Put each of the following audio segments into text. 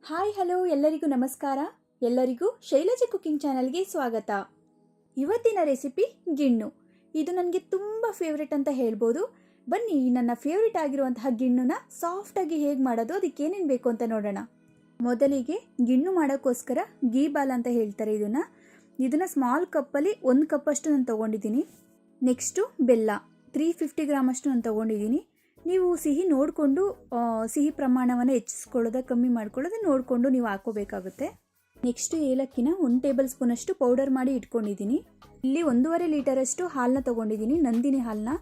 Hi hello ಎಲ್ಲರಿಗೂ ನಮಸ್ಕಾರ. ಎಲ್ಲರಿಗೂ ಶೈಲಜಾ ಕುಕಿಂಗ್ ಚಾನಲ್ಗೆ ಸ್ವಾಗತ. ಇವತ್ತಿನ ರೆಸಿಪಿ ಗಿಣ್ಣು. ಇದು ನನಗೆ ತುಂಬ ಫೇವ್ರೆಟ್ ಅಂತ ಹೇಳ್ಬೋದು. ಬನ್ನಿ ನನ್ನ ಫೇವ್ರೆಟ್ ಆಗಿರುವಂತಹ ಗಿಣ್ಣುನ ಸಾಫ್ಟಾಗಿ ಹೇಗೆ ಮಾಡೋದು, ಅದಕ್ಕೆ ಏನೇನು ಬೇಕು ಅಂತ ನೋಡೋಣ. ಮೊದಲಿಗೆ ಗಿಣ್ಣು ಮಾಡೋಕ್ಕೋಸ್ಕರ ಗೀ ಬಾಲ್ ಅಂತ ಹೇಳ್ತಾರೆ ಇದನ್ನು ಸ್ಮಾಲ್ ಕಪ್ಪಲ್ಲಿ 1 ಕಪ್ಪಷ್ಟು ನಾನು ತೊಗೊಂಡಿದ್ದೀನಿ. ನೆಕ್ಸ್ಟು ಬೆಲ್ಲ 350 ಗ್ರಾಮ್ ಅಷ್ಟು ನಾನು ತೊಗೊಂಡಿದ್ದೀನಿ. ನೀವು ಸಿಹಿ ನೋಡಿಕೊಂಡು ಸಿಹಿ ಪ್ರಮಾಣವನ್ನು ಹೆಚ್ಚಿಸ್ಕೊಳ್ಳೋದು ಕಮ್ಮಿ ಮಾಡ್ಕೊಳ್ಳೋದು ನೋಡಿಕೊಂಡು ನೀವು ಹಾಕೋಬೇಕಾಗುತ್ತೆ. ನೆಕ್ಸ್ಟು ಏಲಕ್ಕಿನ 1 ಟೇಬಲ್ ಸ್ಪೂನಷ್ಟು ಪೌಡರ್ ಮಾಡಿ ಇಟ್ಕೊಂಡಿದ್ದೀನಿ. ಇಲ್ಲಿ 1.5 ಲೀಟರಷ್ಟು ಹಾಲನ್ನ ತೊಗೊಂಡಿದ್ದೀನಿ, ನಂದಿನಿ ಹಾಲನ್ನ.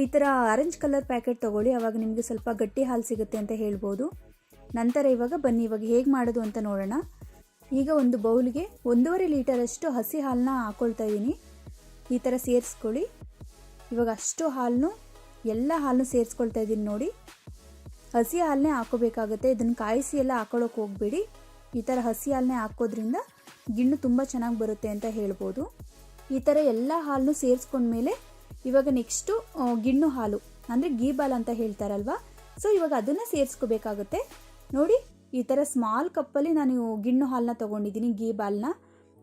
ಈ ಥರ ಆರೆಂಜ್ ಕಲರ್ ಪ್ಯಾಕೆಟ್ ತೊಗೊಳ್ಳಿ, ಆವಾಗ ನಿಮಗೆ ಸ್ವಲ್ಪ ಗಟ್ಟಿ ಹಾಲು ಸಿಗುತ್ತೆ ಅಂತ ಹೇಳ್ಬೋದು. ನಂತರ ಇವಾಗ ಹೇಗೆ ಮಾಡೋದು ಅಂತ ನೋಡೋಣ. ಈಗ ಒಂದು ಬೌಲ್ಗೆ 1.5 ಲೀಟರಷ್ಟು ಹಸಿ ಹಾಲನ್ನ ಹಾಕ್ಕೊಳ್ತಾ ಇದ್ದೀನಿ. ಈ ಥರ ಸೇರಿಸ್ಕೊಳ್ಳಿ. ಇವಾಗ ಅಷ್ಟು ಎಲ್ಲ ಹಾಲನ್ನು ಸೇರಿಸ್ಕೊಳ್ತಾ ಇದ್ದೀನಿ ನೋಡಿ. ಹಸಿ ಹಾಲನ್ನೇ ಹಾಕೋಬೇಕಾಗುತ್ತೆ, ಇದನ್ನು ಕಾಯಿಸಿ ಎಲ್ಲ ಹಾಕೊಳ್ಳೋಕೆ ಹೋಗಬೇಡಿ. ಈ ಥರ ಹಸಿ ಹಾಲನ್ನೇ ಹಾಕೋದ್ರಿಂದ ಗಿಣ್ಣು ತುಂಬ ಚೆನ್ನಾಗಿ ಬರುತ್ತೆ ಅಂತ ಹೇಳ್ಬೋದು. ಈ ಥರ ಎಲ್ಲ ಹಾಲನ್ನು ಸೇರಿಸ್ಕೊಂಡ್ಮೇಲೆ ಇವಾಗ ನೆಕ್ಸ್ಟು ಗಿಣ್ಣು ಹಾಲು ಅಂದರೆ ಗೀ ಬಾಲ್ ಅಂತ ಹೇಳ್ತಾರಲ್ವ, ಸೊ ಇವಾಗ ಅದನ್ನು ಸೇರಿಸ್ಕೋಬೇಕಾಗುತ್ತೆ ನೋಡಿ. ಈ ಥರ ಸ್ಮಾಲ್ ಕಪ್ಪಲ್ಲಿ ನಾನು ಗಿಣ್ಣು ಹಾಲನ್ನ ತೊಗೊಂಡಿದ್ದೀನಿ, ಗೀ ಬಾಲ್ನ.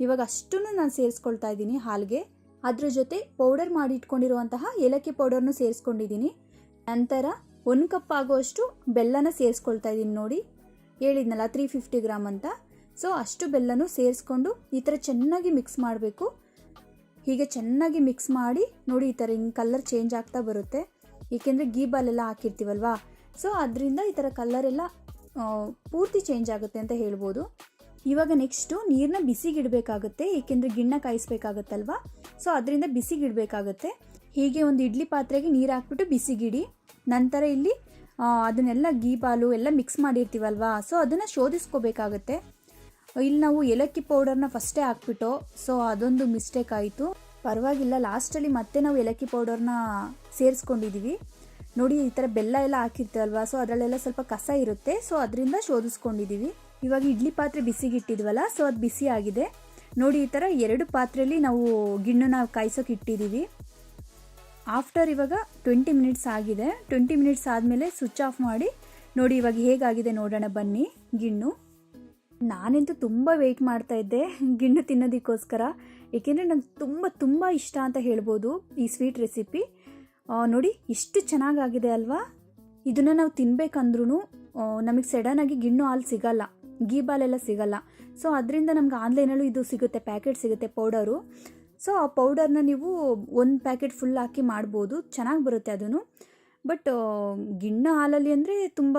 ಇವಾಗ ಅಷ್ಟನ್ನು ನಾನು ಸೇರಿಸ್ಕೊಳ್ತಾ ಇದ್ದೀನಿ ಹಾಲಿಗೆ. ಅದ್ರ ಜೊತೆ ಪೌಡರ್ ಮಾಡಿ ಇಟ್ಕೊಂಡಿರುವಂತಹ ಏಲಕ್ಕಿ ಪೌಡರ್ನು ಸೇರಿಸ್ಕೊಂಡಿದ್ದೀನಿ. ನಂತರ 1 ಕಪ್ ಆಗೋಷ್ಟು ಬೆಲ್ಲನ ಸೇರಿಸ್ಕೊಳ್ತಾ ಇದ್ದೀನಿ ನೋಡಿ. ಹೇಳಿದ್ನಲ್ಲ 350 ಗ್ರಾಮ್ ಅಂತ. ಸೊ ಅಷ್ಟು ಬೆಲ್ಲನೂ ಸೇರಿಸ್ಕೊಂಡು ಈ ಥರ ಚೆನ್ನಾಗಿ ಮಿಕ್ಸ್ ಮಾಡಬೇಕು. ಹೀಗೆ ಚೆನ್ನಾಗಿ ಮಿಕ್ಸ್ ಮಾಡಿ ನೋಡಿ, ಈ ಥರ ಹಿಂಗೆ ಕಲರ್ ಚೇಂಜ್ ಆಗ್ತಾ ಬರುತ್ತೆ. ಏಕೆಂದರೆ ಗೀ ಬಾಲೆಲ್ಲ ಹಾಕಿರ್ತೀವಲ್ವಾ, ಸೊ ಅದರಿಂದ ಈ ಥರ ಕಲರೆಲ್ಲ ಪೂರ್ತಿ ಚೇಂಜ್ ಆಗುತ್ತೆ ಅಂತ ಹೇಳ್ಬೋದು. ಇವಾಗ ನೆಕ್ಸ್ಟು ನೀರನ್ನ ಬಿಸಿಗಿಡಬೇಕಾಗುತ್ತೆ, ಏಕೆಂದರೆ ಗಿಣ್ಣ ಕಾಯಿಸ್ಬೇಕಾಗತ್ತಲ್ವ, ಸೊ ಅದರಿಂದ ಬಿಸಿಗಿಡಬೇಕಾಗುತ್ತೆ. ಹೀಗೆ ಒಂದು ಇಡ್ಲಿ ಪಾತ್ರೆಗೆ ನೀರು ಹಾಕ್ಬಿಟ್ಟು ಬಿಸಿಗಿಡಿ. ನಂತರ ಇಲ್ಲಿ ಅದನ್ನೆಲ್ಲ ಗೀ ಬಾಲು ಎಲ್ಲ ಮಿಕ್ಸ್ ಮಾಡಿರ್ತೀವಲ್ವಾ, ಸೊ ಅದನ್ನು ಶೋಧಿಸ್ಕೋಬೇಕಾಗತ್ತೆ. ಇಲ್ಲಿ ನಾವು ಏಲಕ್ಕಿ ಪೌಡರ್ನ ಫಸ್ಟೇ ಹಾಕ್ಬಿಟ್ಟು, ಸೊ ಅದೊಂದು ಮಿಸ್ಟೇಕ್ ಆಯಿತು. ಪರವಾಗಿಲ್ಲ, ಲಾಸ್ಟಲ್ಲಿ ಮತ್ತೆ ನಾವು ಏಲಕ್ಕಿ ಪೌಡರ್ನ ಸೇರಿಸ್ಕೊಂಡಿದ್ದೀವಿ ನೋಡಿ. ಈ ಥರ ಬೆಲ್ಲ ಎಲ್ಲ ಹಾಕಿರ್ತೀವಲ್ವಾ, ಸೊ ಅದರಲ್ಲೆಲ್ಲ ಸ್ವಲ್ಪ ಕಸ ಇರುತ್ತೆ, ಸೊ ಅದರಿಂದ ಶೋಧಿಸ್ಕೊಂಡಿದ್ದೀವಿ. ಇವಾಗ ಇಡ್ಲಿ ಪಾತ್ರೆ ಬಿಸಿಗಿಟ್ಟಿದ್ವಲ್ಲ, ಸೊ ಅದು ಬಿಸಿ ಆಗಿದೆ ನೋಡಿ. ಈ ಥರ 2 ಪಾತ್ರೆಯಲ್ಲಿ ನಾವು ಗಿಣ್ಣನ್ನ ಕಾಯಿಸೋಕೆ ಇಟ್ಟಿದ್ದೀವಿ. ಆಫ್ಟರ್ ಇವಾಗ 20 ಮಿನಿಟ್ಸ್ ಆಗಿದೆ. 20 ಮಿನಿಟ್ಸ್ ಆದಮೇಲೆ ಸ್ವಿಚ್ ಆಫ್ ಮಾಡಿ ನೋಡಿ ಇವಾಗ ಹೇಗಾಗಿದೆ ನೋಡೋಣ ಬನ್ನಿ ಗಿಣ್ಣು. ನಾನಂತೂ ತುಂಬ ವೆಯ್ಟ್ ಮಾಡ್ತಾ ಇದ್ದೆ ಗಿಣ್ಣು ತಿನ್ನೋದಕ್ಕೋಸ್ಕರ, ಏಕೆಂದರೆ ನಂಗೆ ತುಂಬ ಇಷ್ಟ ಅಂತ ಹೇಳ್ಬೋದು ಈ ಸ್ವೀಟ್ ರೆಸಿಪಿ. ನೋಡಿ ಎಷ್ಟು ಚೆನ್ನಾಗಾಗಿದೆ ಅಲ್ವಾ. ಇದನ್ನು ನಾವು ತಿನ್ಬೇಕಂದ್ರೂ ನಮಗೆ ಸಡನ್ನಾಗಿ ಗಿಣ್ಣು ಹಾಲು ಸಿಗಲ್ಲ, ಗೀ ಬಾಲೆಲ್ಲ ಸಿಗಲ್ಲ. ಸೊ ಅದರಿಂದ ನಮ್ಗೆ ಆನ್ಲೈನಲ್ಲೂ ಇದು ಸಿಗುತ್ತೆ, ಪ್ಯಾಕೆಟ್ ಸಿಗುತ್ತೆ ಪೌಡರು. ಸೊ ಆ ಪೌಡರ್ನ ನೀವು 1 ಪ್ಯಾಕೆಟ್ ಫುಲ್ ಹಾಕಿ ಮಾಡ್ಬೋದು, ಚೆನ್ನಾಗಿ ಬರುತ್ತೆ ಅದನ್ನು. ಬಟ್ ಗಿಣ್ಣು ಹಾಲಲ್ಲಿ ಅಂದರೆ ತುಂಬ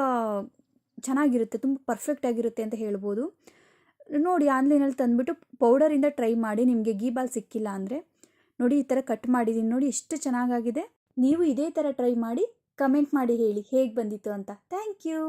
ಚೆನ್ನಾಗಿರುತ್ತೆ, ತುಂಬ ಪರ್ಫೆಕ್ಟ್ ಆಗಿರುತ್ತೆ ಅಂತ ಹೇಳ್ಬೋದು. ನೋಡಿ ಆನ್ಲೈನಲ್ಲಿ ತಂದುಬಿಟ್ಟು ಪೌಡರಿಂದ ಟ್ರೈ ಮಾಡಿ, ನಿಮಗೆ ಗೀ ಬಾಲ್ ಸಿಕ್ಕಿಲ್ಲ ಅಂದರೆ ನೋಡಿ ಈ ಥರ ಕಟ್ ಮಾಡಿದ್ದೀನಿ ನೋಡಿ, ಎಷ್ಟು ಚೆನ್ನಾಗಾಗಿದೆ. ನೀವು ಇದೇ ಥರ ಟ್ರೈ ಮಾಡಿ ಕಮೆಂಟ್ ಮಾಡಿ ಹೇಳಿ ಹೇಗೆ ಬಂದಿತ್ತು ಅಂತ. Thank you.